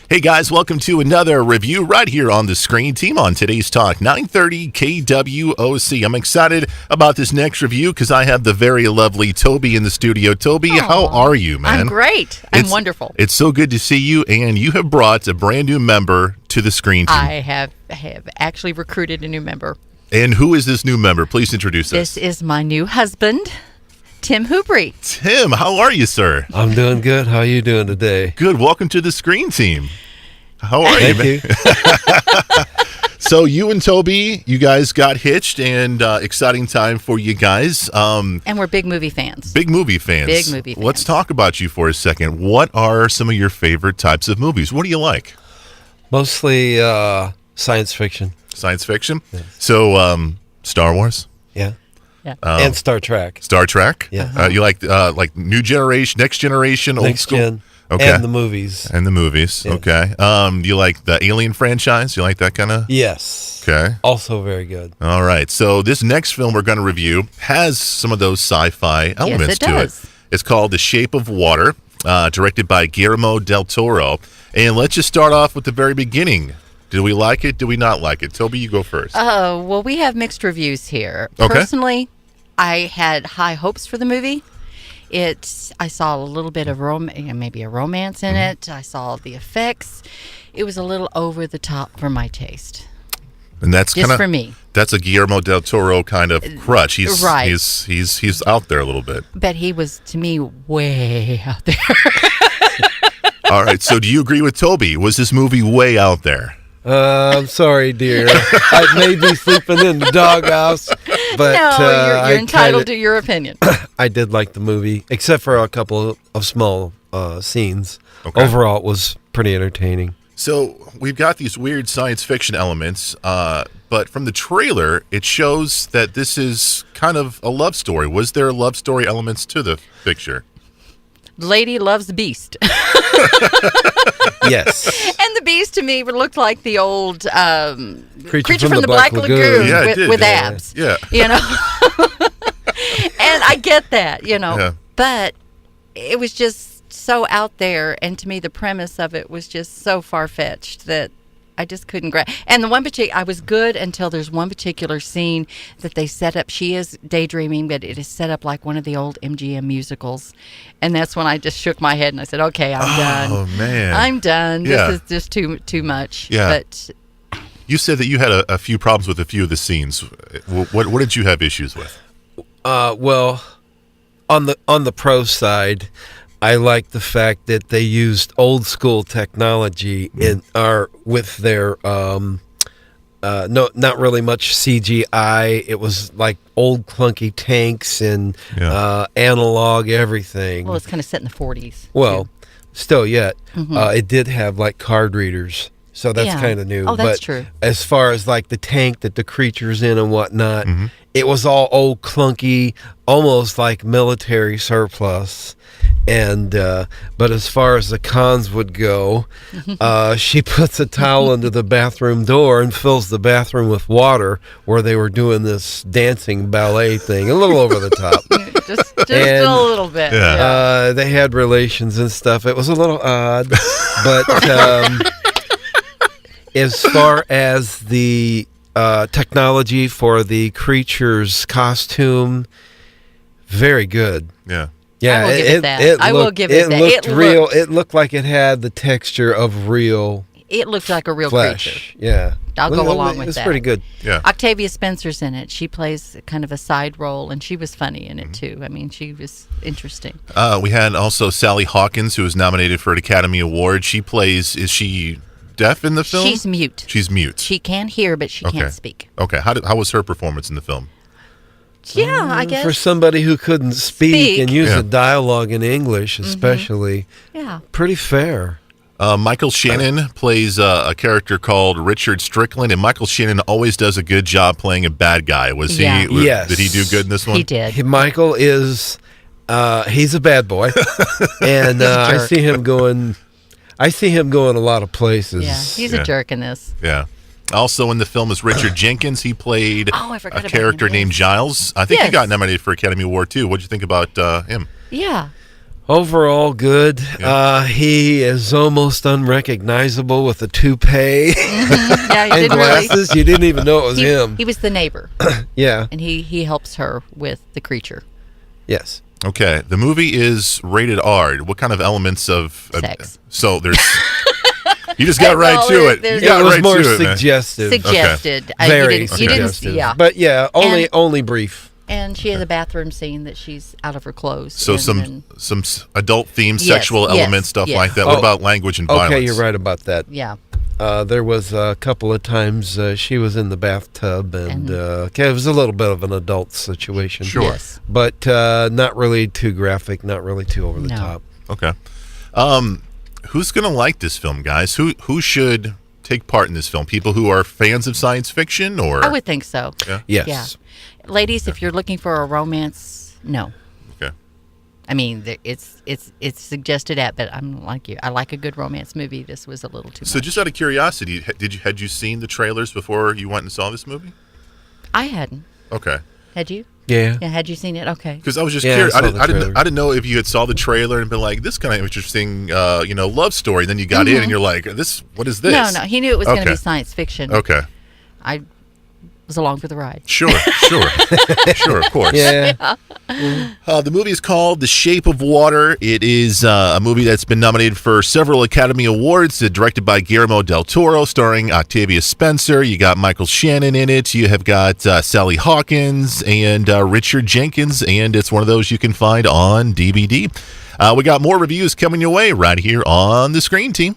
Hey guys, welcome to another review right here on the Screen Team on today's Talk 930 KWOC. I'm excited about this next review because I have the very lovely Toby in the studio. Toby, how are you, man? I'm great. I'm wonderful. It's so good to see you, and you have brought a brand new member to the Screen Team. I have actually recruited a new member. And who is this new member? Please introduce us. This is my new husband, Tim Hubry. Tim, how are you, sir? I'm doing good. How are you doing today? Good. Welcome to the Screen Team. How are you, man? Thank you. So you and Toby, you guys got hitched, and exciting time for you guys. And we're big movie fans. Big movie fans. Big movie fans. Let's talk about you for a second. What are some of your favorite types of movies? What do you like? Mostly science fiction. Science fiction? Yes. So Star Wars? Yeah. Yeah. And Star Trek. Star Trek? Yeah. You like new generation, next generation, old Next school? gen. Okay. And the movies. And the movies. Yes. Okay. You like the Alien franchise? You like that kind of? Yes. Okay. Also very good. All right. So this next film we're going to review has some of those sci-fi elements it does. to it. It's called The Shape of Water, directed by Guillermo del Toro. And let's just start off with the very beginning. Did we like it? Did we not like it? Toby, you go first. Well, we have mixed reviews here. Okay. Personally, I had high hopes for the movie. I saw a little bit of maybe a romance in it. I saw the effects. It was a little over the top for my taste. And that's Just kind of for me. That's a Guillermo del Toro kind of crutch. He's right. He's out there a little bit. But he was, to me, way out there. All right. So do you agree with Toby? Was this movie way out there? I'm sorry, dear. I may be sleeping in the doghouse, but no, you're entitled to your opinion. I did like the movie, except for a couple of small scenes. Okay. Overall, it was pretty entertaining. So we've got these weird science fiction elements, but from the trailer, it shows that this is kind of a love story. Was there love story elements to the picture? Lady loves Beast. Yes. And the Beast to me looked like the old Creature from the Black Lagoon, Yeah, it did. with Yeah. abs. Yeah. You know? And I get that, Yeah. but it was just so out there, and to me the premise of it was just so far-fetched that I just couldn't grab. And I was good until there's one particular scene that they set up. She is daydreaming, but it is set up like one of the old MGM musicals. And that's when I just shook my head and I said, okay, I'm done. Oh, man. I'm done. Yeah. This is just too much. Yeah. But You said that you had a few problems with a few of the scenes. What did you have issues with? Well, on the pro side, I like the fact that they used old school technology with their not really much CGI. It was like old clunky tanks and analog everything. well, it's kind of set in the 40s. Well, too. still yet, it did have like card readers, so that's Yeah. kind of new. Oh, that's but true. As far as like the tank that the creature's in and whatnot, it was all old clunky, almost like military surplus. And but as far as the cons would go, she puts a towel under the bathroom door and fills the bathroom with water where they were doing this dancing ballet thing, a little over the top. just And, a little bit. Yeah. They had relations and stuff. It was a little odd, but as far as the technology for the creature's costume, very good. Yeah. Yeah, I will give it that. I will give it that. Looked real. It looked like it had the texture of real It looked like a real flesh. creature. Yeah, I'll go along with It's that. pretty good. Yeah. Octavia Spencer's in it. She plays kind of a side role, and she was funny in it too. I mean, she was interesting. We had also Sally Hawkins, who was nominated for an Academy Award. Is she deaf in the film? She's mute. She's mute. She can hear, but she can't speak. Okay. How was her performance in the film? Yeah, I guess. For somebody who couldn't speak and use Yeah. a dialogue in English, especially, Yeah. pretty fair. Michael Shannon plays a character called Richard Strickland, and Michael Shannon always does a good job playing a bad guy. Yeah. Yes. Did he do good in this one? He did. Michael is, he's a bad boy, and I jerk. see him going. I see him going a lot of places. Yeah, he's Yeah. a jerk in this. Yeah. Also in the film is Richard Jenkins. He played I forgot a about character him, named yes. Giles. I think he Yes. got nominated for Academy Award too. What'd you think about him? Yeah. Overall, good. Yeah. He is almost unrecognizable with a toupee Yeah, he and didn't really. glasses. You didn't even know it was him. He was the neighbor, Yeah. and he helps her with the creature. Yes. Okay, the movie is rated R. What kind of elements of Sex. So there's. You just got right Well, to it. there's- You got It was right more to it, man. suggestive. Suggested. Very you didn't, suggestive. yeah. But yeah, And- only brief. And she has a bathroom scene that she's out of her clothes. So and some then- some adult themed Yes, sexual yes, elements, stuff yes. like that. What Oh, about language and violence? Okay, you're right about that. yeah. There was a couple of times she was in the bathtub, and it was a little bit of an adult situation. Sure. Yes. But not really too graphic, not really too over the No. top. Okay. Who's gonna like this film, guys? Who should take part in this film? People who are fans of science fiction, or I would think so. yeah. Yes. Yeah. Ladies, if you're looking for a romance, no. Okay. I mean, it's suggested at, but I'm like you. I like a good romance movie. This was a little too So, much. just out of curiosity, had you seen the trailers before you went and saw this movie? I hadn't. Okay. Had you? Yeah. Yeah. Had you seen it? Okay. Because I was just Yeah, I curious. saw I the trailer. didn't know if you had saw the trailer and been like, this kind of interesting, love story. Then you got in and you're like, what is this? No. He knew it was going to Okay. be science fiction. Okay. I was along for the ride. Sure. Sure, of course. Yeah. The movie is called The Shape of Water. It is a movie that's been nominated for several Academy Awards, directed by Guillermo del Toro, starring Octavia Spencer. You got Michael Shannon in it. You have got Sally Hawkins and Richard Jenkins, and it's one of those you can find on DVD. We got more reviews coming your way right here on the Screen Team.